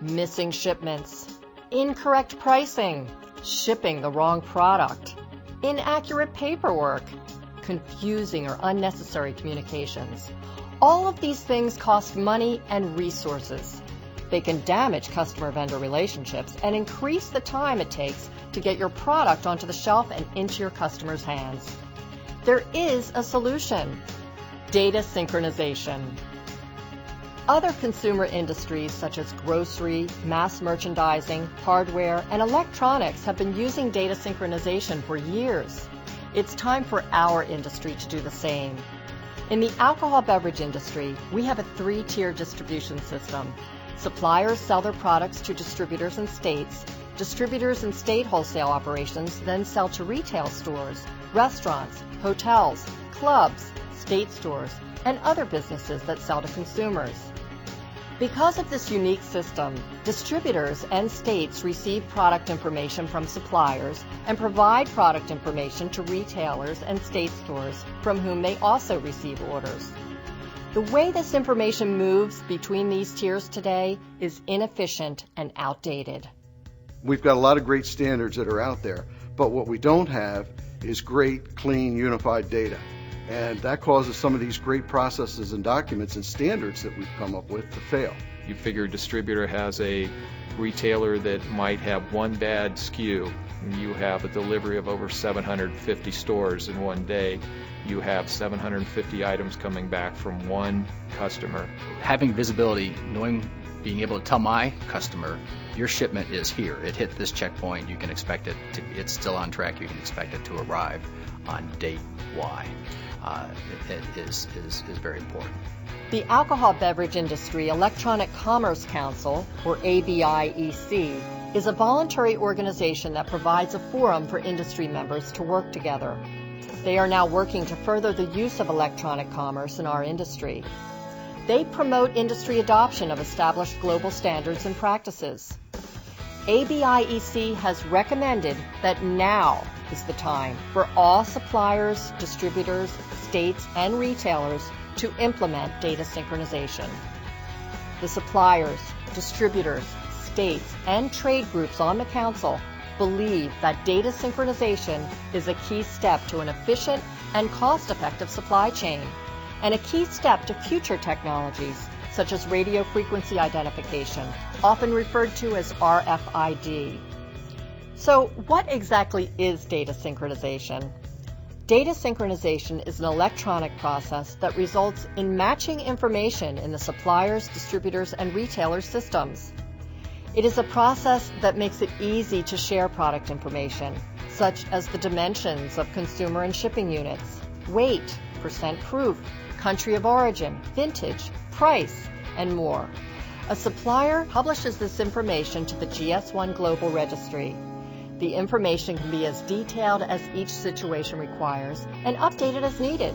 missing shipments, incorrect pricing, shipping the wrong product, inaccurate paperwork, confusing or unnecessary communications. All of these things cost money and resources. They can damage customer-vendor relationships and increase the time it takes to get your product onto the shelf and into your customers' hands. There is a solution: data synchronization. Other consumer industries such as grocery, mass merchandising, hardware, and electronics have been using data synchronization for years. It's time for our industry to do the same. In the alcohol beverage industry, we have a 3-tier distribution system. Suppliers sell their products to distributors and states. Distributors and state wholesale operations then sell to retail stores, restaurants, hotels, clubs, state stores, and other businesses that sell to consumers. Because of this unique system, distributors and states receive product information from suppliers and provide product information to retailers and state stores, from whom they also receive orders. The way this information moves between these tiers today is inefficient and outdated. We've got a lot of great standards that are out there, but what we don't have is great, clean, unified data. And that causes some of these great processes and documents and standards that we've come up with to fail. You figure a distributor has a retailer that might have one bad SKU, and you have a delivery of over 750 stores in one day. You have 750 items coming back from one customer. Having visibility, being able to tell my customer, your shipment is here. It hit this checkpoint. You can expect it's still on track. You can expect it to arrive on date Y. It is very important. The Alcohol Beverage Industry Electronic Commerce Council, or ABIEC, is a voluntary organization that provides a forum for industry members to work together. They are now working to further the use of electronic commerce in our industry. They promote industry adoption of established global standards and practices. ABIEC has recommended that now is the time for all suppliers, distributors, states, and retailers to implement data synchronization. The suppliers, distributors, states, and trade groups on the Council believe that data synchronization is a key step to an efficient and cost-effective supply chain, and a key step to future technologies such as radio frequency identification, often referred to as RFID. So what exactly is data synchronization? Data synchronization is an electronic process that results in matching information in the suppliers, distributors, and retailers' systems. It is a process that makes it easy to share product information, such as the dimensions of consumer and shipping units, weight, percent proof, country of origin, vintage, price, and more. A supplier publishes this information to the GS1 Global Registry. The information can be as detailed as each situation requires and updated as needed.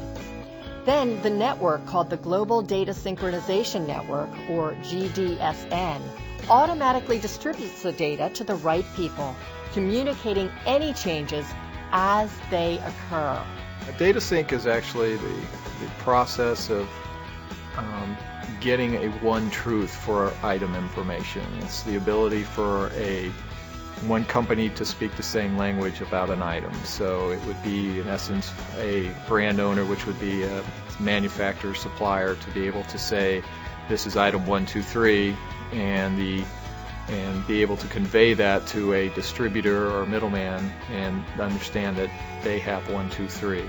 Then the network, called the Global Data Synchronization Network, or GDSN, automatically distributes the data to the right people, communicating any changes as they occur. A data sync is actually the process of getting a one truth for item information. It's the ability for one company to speak the same language about an item. So it would be, in essence, a brand owner, which would be a manufacturer, supplier, to be able to say, this is item 1, 2, 3, and be able to convey that to a distributor or middleman and understand that they have 1, 2, 3.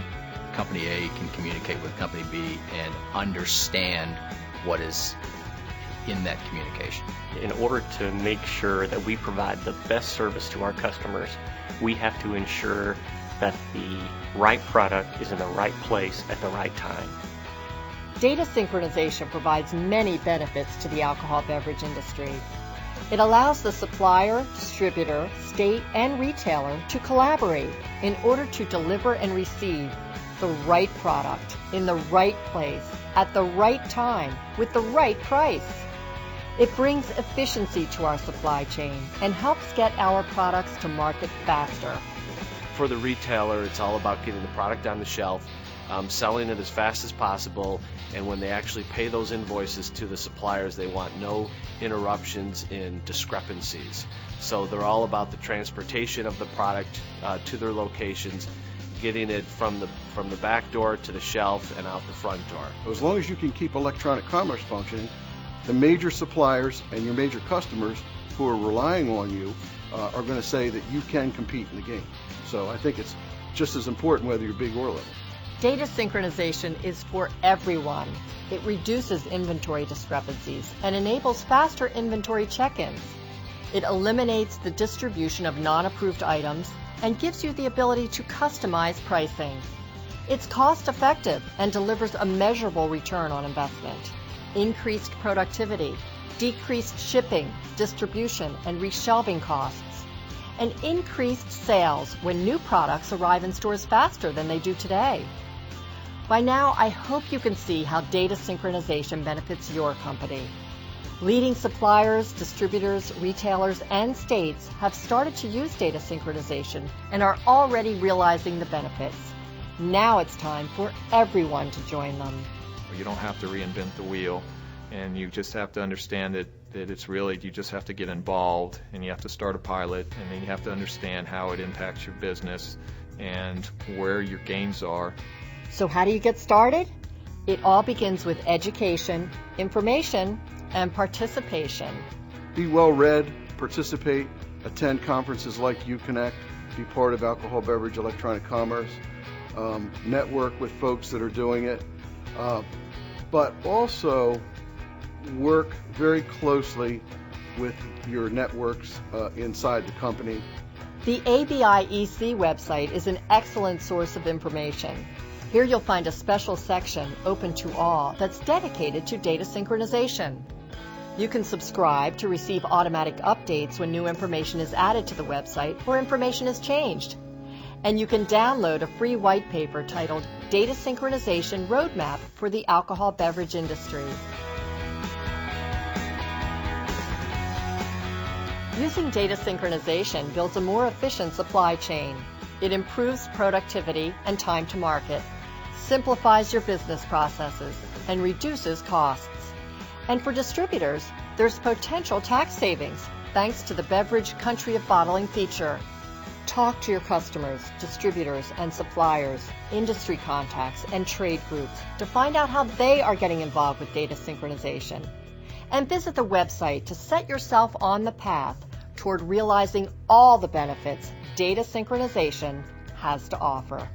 Company A can communicate with Company B and understand what is in that communication. In order to make sure that we provide the best service to our customers, we have to ensure that the right product is in the right place at the right time. Data synchronization provides many benefits to the alcohol beverage industry. It allows the supplier, distributor, state, and retailer to collaborate in order to deliver and receive the right product in the right place at the right time with the right price. It brings efficiency to our supply chain and helps get our products to market faster. For the retailer, it's all about getting the product on the shelf selling it as fast as possible, and when they actually pay those invoices to the suppliers, they want no interruptions in discrepancies. So they're all about the transportation of the product to their locations, getting it from the back door to the shelf and out the front door. As long as you can keep electronic commerce functioning, the major suppliers and your major customers who are relying on you are going to say that you can compete in the game. So I think it's just as important whether you're big or little. Data synchronization is for everyone. It reduces inventory discrepancies and enables faster inventory check-ins. It eliminates the distribution of non-approved items and gives you the ability to customize pricing. It's cost-effective and delivers a measurable return on investment. Increased productivity, decreased shipping, distribution, and reshelving costs, and increased sales when new products arrive in stores faster than they do today. By now, I hope you can see how data synchronization benefits your company. Leading suppliers, distributors, retailers, and states have started to use data synchronization and are already realizing the benefits. Now it's time for everyone to join them. You don't have to reinvent the wheel, and you just have to understand that it's really, you just have to get involved, and you have to start a pilot, and then you have to understand how it impacts your business and where your gains are. So how do you get started? It all begins with education, information, and participation. Be well read, participate, attend conferences like UConnect, be part of alcohol, beverage, electronic commerce, network with folks that are doing it, but also work very closely with your networks inside the company. The ABI-EC website is an excellent source of information. Here you'll find a special section open to all that's dedicated to data synchronization. You can subscribe to receive automatic updates when new information is added to the website or information is changed. And you can download a free white paper titled Data Synchronization Roadmap for the Alcohol Beverage Industry. Using data synchronization builds a more efficient supply chain. It improves productivity and time to market, simplifies your business processes, and reduces costs. And for distributors, there's potential tax savings thanks to the Beverage Country of Bottling feature. Talk to your customers, distributors, and suppliers, industry contacts, and trade groups to find out how they are getting involved with data synchronization. And visit the website to set yourself on the path toward realizing all the benefits data synchronization has to offer.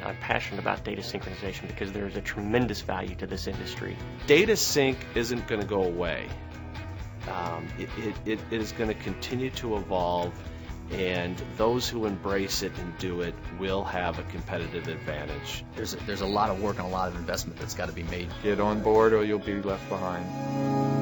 I'm passionate about data synchronization because there is a tremendous value to this industry. Data sync isn't going to go away. It is going to continue to evolve, and those who embrace it and do it will have a competitive advantage. There's a lot of work and a lot of investment that's got to be made. Get on board or you'll be left behind.